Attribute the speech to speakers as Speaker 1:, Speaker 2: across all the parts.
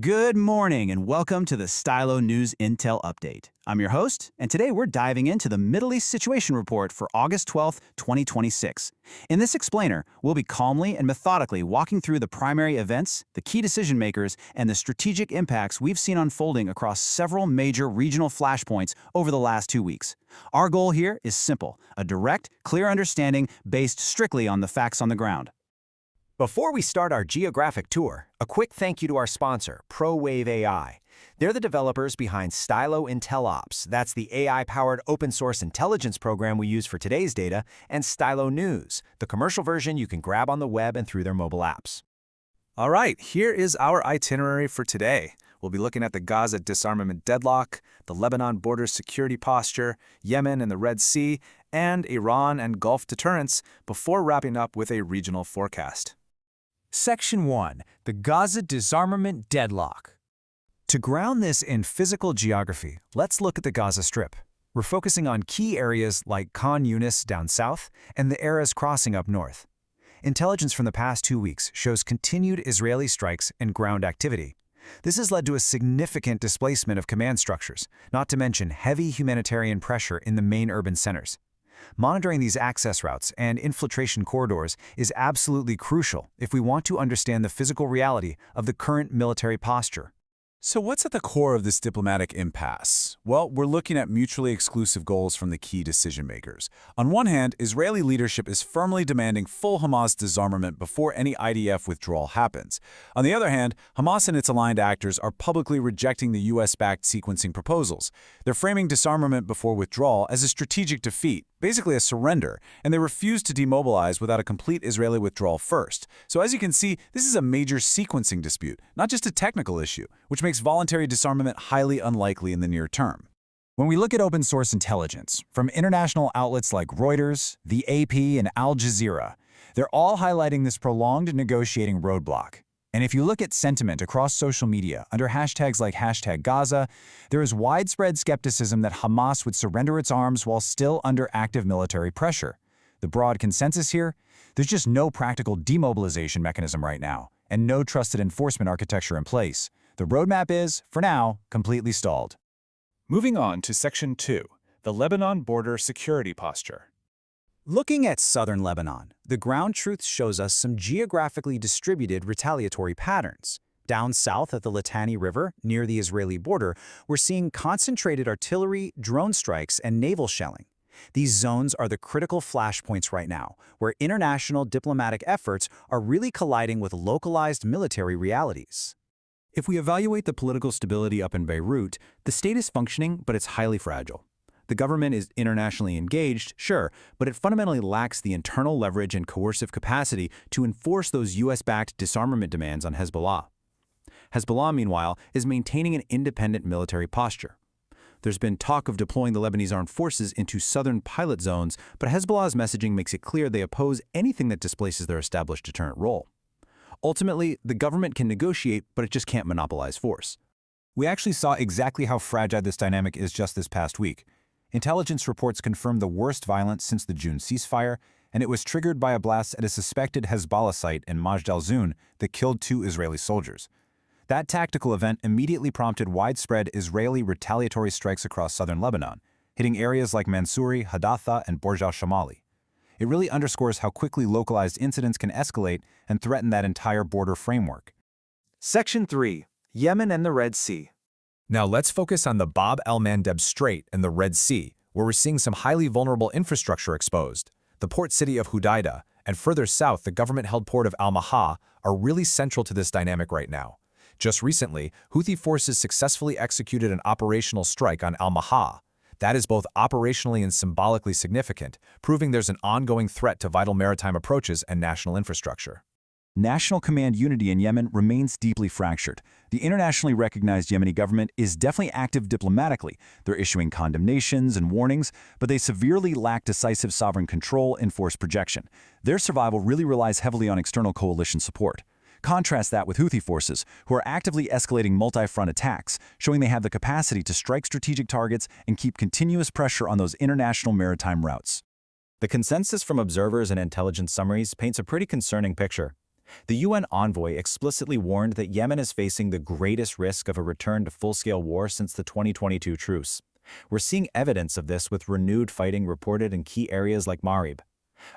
Speaker 1: Good morning and welcome to the Stylo News Intel update. I'm your host, and today we're diving into the Middle East Situation Report for August 12th, 2026. In this explainer, we'll be calmly and methodically walking through the primary events, the key decision makers, and the strategic impacts we've seen unfolding across several major regional flashpoints over the last 2 weeks. Our goal here is simple: a direct, clear understanding based strictly on the facts on the ground.
Speaker 2: Before we start our geographic tour, a quick thank you to our sponsor, ProWave AI. They're the developers behind Stylo Intel Ops, that's the AI-powered open-source intelligence program we use for today's data, and Stylo News, the commercial version you can grab on the web and through their mobile apps.
Speaker 3: All right, here is our itinerary for today. We'll be looking at the Gaza disarmament deadlock, the Lebanon border security posture, Yemen and the Red Sea, and Iran and Gulf deterrence, before wrapping up with a regional forecast.
Speaker 4: Section 1. The Gaza Disarmament Deadlock. To ground this in physical geography, let's look at the Gaza Strip. We're focusing on key areas like Khan Yunis down south and the Erez crossing up north. Intelligence from the past 2 weeks shows continued Israeli strikes and ground activity. This has led to a significant displacement of command structures, not to mention heavy humanitarian pressure in the main urban centers. Monitoring these access routes and infiltration corridors is absolutely crucial if we want to understand the physical reality of the current military posture.
Speaker 3: So what's at the core of this diplomatic impasse? Well, we're looking at mutually exclusive goals from the key decision makers. On one hand, Israeli leadership is firmly demanding full Hamas disarmament before any IDF withdrawal happens. On the other hand, Hamas and its aligned actors are publicly rejecting the US-backed sequencing proposals. They're framing disarmament before withdrawal as a strategic defeat, basically a surrender, and they refuse to demobilize without a complete Israeli withdrawal first. So as you can see, this is a major sequencing dispute, not just a technical issue, which makes voluntary disarmament highly unlikely in the near term.
Speaker 4: When we look at open source intelligence, from international outlets like Reuters, the AP, and Al Jazeera, they're all highlighting this prolonged negotiating roadblock. And if you look at sentiment across social media under hashtags like #Gaza, there is widespread skepticism that Hamas would surrender its arms while still under active military pressure. The broad consensus here? There's just no practical demobilization mechanism right now, and no trusted enforcement architecture in place. The roadmap is, for now, completely stalled.
Speaker 3: Moving on to Section 2, the Lebanon border security posture.
Speaker 4: Looking at southern Lebanon, the ground truth shows us some geographically distributed retaliatory patterns. Down south at the Litani River, near the Israeli border, we're seeing concentrated artillery, drone strikes, and naval shelling. These zones are the critical flashpoints right now, where international diplomatic efforts are really colliding with localized military realities. If we evaluate the political stability up in Beirut, the state is functioning, but it's highly fragile. The government is internationally engaged, sure, but it fundamentally lacks the internal leverage and coercive capacity to enforce those US-backed disarmament demands on Hezbollah. Hezbollah, meanwhile, is maintaining an independent military posture. There's been talk of deploying the Lebanese armed forces into southern pilot zones, but Hezbollah's messaging makes it clear they oppose anything that displaces their established deterrent role. Ultimately, the government can negotiate, but it just can't monopolize force. We actually saw exactly how fragile this dynamic is just this past week. Intelligence reports confirmed the worst violence since the June ceasefire, and it was triggered by a blast at a suspected Hezbollah site in Majd al-Zoun that killed 2 Israeli soldiers. That tactical event immediately prompted widespread Israeli retaliatory strikes across southern Lebanon, hitting areas like Mansouri, Hadatha, and Borj al-Shamali. It really underscores how quickly localized incidents can escalate and threaten that entire border framework.
Speaker 2: Section 3. Yemen and the Red Sea.
Speaker 4: Now let's focus on the Bab el-Mandeb Strait and the Red Sea, where we're seeing some highly vulnerable infrastructure exposed. The port city of Hudaydah, and further south the government-held port of Al-Maha, are really central to this dynamic right now. Just recently, Houthi forces successfully executed an operational strike on Al-Maha. That is both operationally and symbolically significant, proving there's an ongoing threat to vital maritime approaches and national infrastructure. National command unity in Yemen remains deeply fractured. The internationally recognized Yemeni government is definitely active diplomatically. They're issuing condemnations and warnings, but they severely lack decisive sovereign control and force projection. Their survival really relies heavily on external coalition support. Contrast that with Houthi forces, who are actively escalating multi-front attacks, showing they have the capacity to strike strategic targets and keep continuous pressure on those international maritime routes. The consensus from observers and intelligence summaries paints a pretty concerning picture. The UN envoy explicitly warned that Yemen is facing the greatest risk of a return to full-scale war since the 2022 truce. We're seeing evidence of this with renewed fighting reported in key areas like Marib.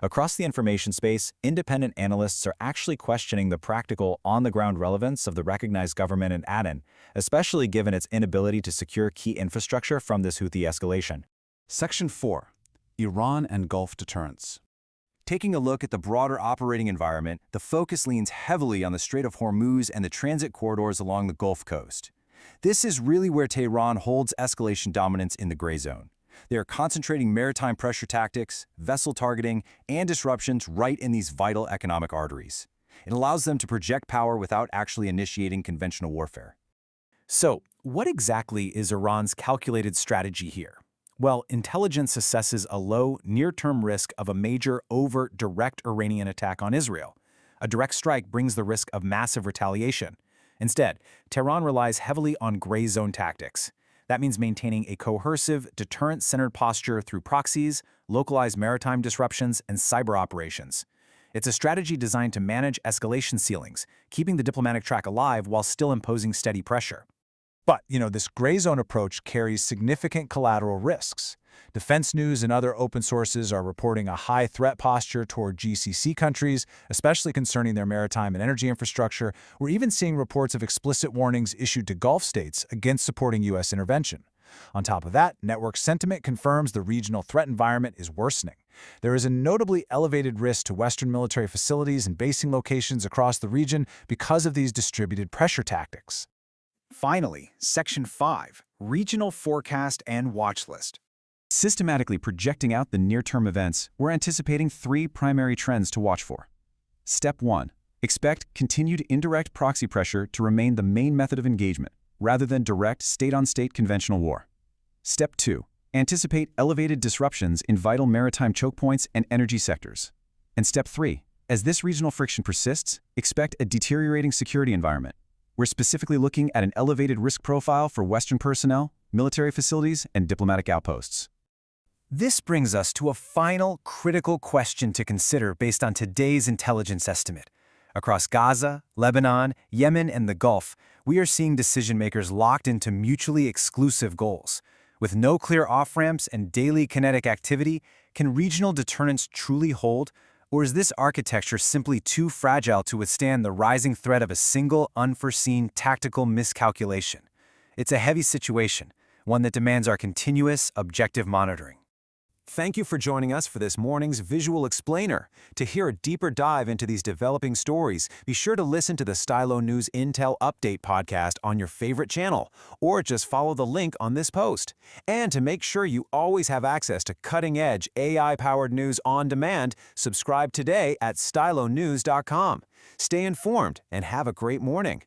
Speaker 4: Across the information space, independent analysts are actually questioning the practical, on-the-ground relevance of the recognized government in Aden, especially given its inability to secure key infrastructure from this Houthi escalation.
Speaker 3: Section 4. Iran and Gulf Deterrence.
Speaker 2: Taking a look at the broader operating environment, the focus leans heavily on the Strait of Hormuz and the transit corridors along the Gulf Coast. This is really where Tehran holds escalation dominance in the gray zone. They are concentrating maritime pressure tactics, vessel targeting, and disruptions right in these vital economic arteries. It allows them to project power without actually initiating conventional warfare.
Speaker 4: So, what exactly is Iran's calculated strategy here? Well, intelligence assesses a low, near-term risk of a major, overt, direct Iranian attack on Israel. A direct strike brings the risk of massive retaliation. Instead, Tehran relies heavily on gray zone tactics. That means maintaining a coercive, deterrent-centered posture through proxies, localized maritime disruptions, and cyber operations. It's a strategy designed to manage escalation ceilings, keeping the diplomatic track alive while still imposing steady pressure.
Speaker 3: But, this gray zone approach carries significant collateral risks. Defense News and other open sources are reporting a high threat posture toward GCC countries, especially concerning their maritime and energy infrastructure. We're even seeing reports of explicit warnings issued to Gulf states against supporting U.S. intervention. On top of that, network sentiment confirms the regional threat environment is worsening. There is a notably elevated risk to Western military facilities and basing locations across the region because of these distributed pressure tactics.
Speaker 4: Finally, Section 5, Regional Forecast and Watch List. Systematically projecting out the near-term events, we're anticipating 3 primary trends to watch for. Step 1. Expect continued indirect proxy pressure to remain the main method of engagement, rather than direct state-on-state conventional war. Step 2. Anticipate elevated disruptions in vital maritime choke points and energy sectors. And Step 3. As this regional friction persists, expect a deteriorating security environment. We're specifically looking at an elevated risk profile for Western personnel, military facilities, and diplomatic outposts.
Speaker 2: This brings us to a final critical question to consider based on today's intelligence estimate. Across Gaza, Lebanon, Yemen, and the Gulf, we are seeing decision-makers locked into mutually exclusive goals. With no clear off-ramps and daily kinetic activity, can regional deterrence truly hold? Or is this architecture simply too fragile to withstand the rising threat of a single, unforeseen tactical miscalculation? It's a heavy situation, one that demands our continuous, objective monitoring. Thank you for joining us for this morning's Visual Explainer. To hear a deeper dive into these developing stories, be sure to listen to the Stylo News Intel Update podcast on your favorite channel, or just follow the link on this post. And to make sure you always have access to cutting-edge AI-powered news on demand, subscribe today at stylonews.com. Stay informed and have a great morning.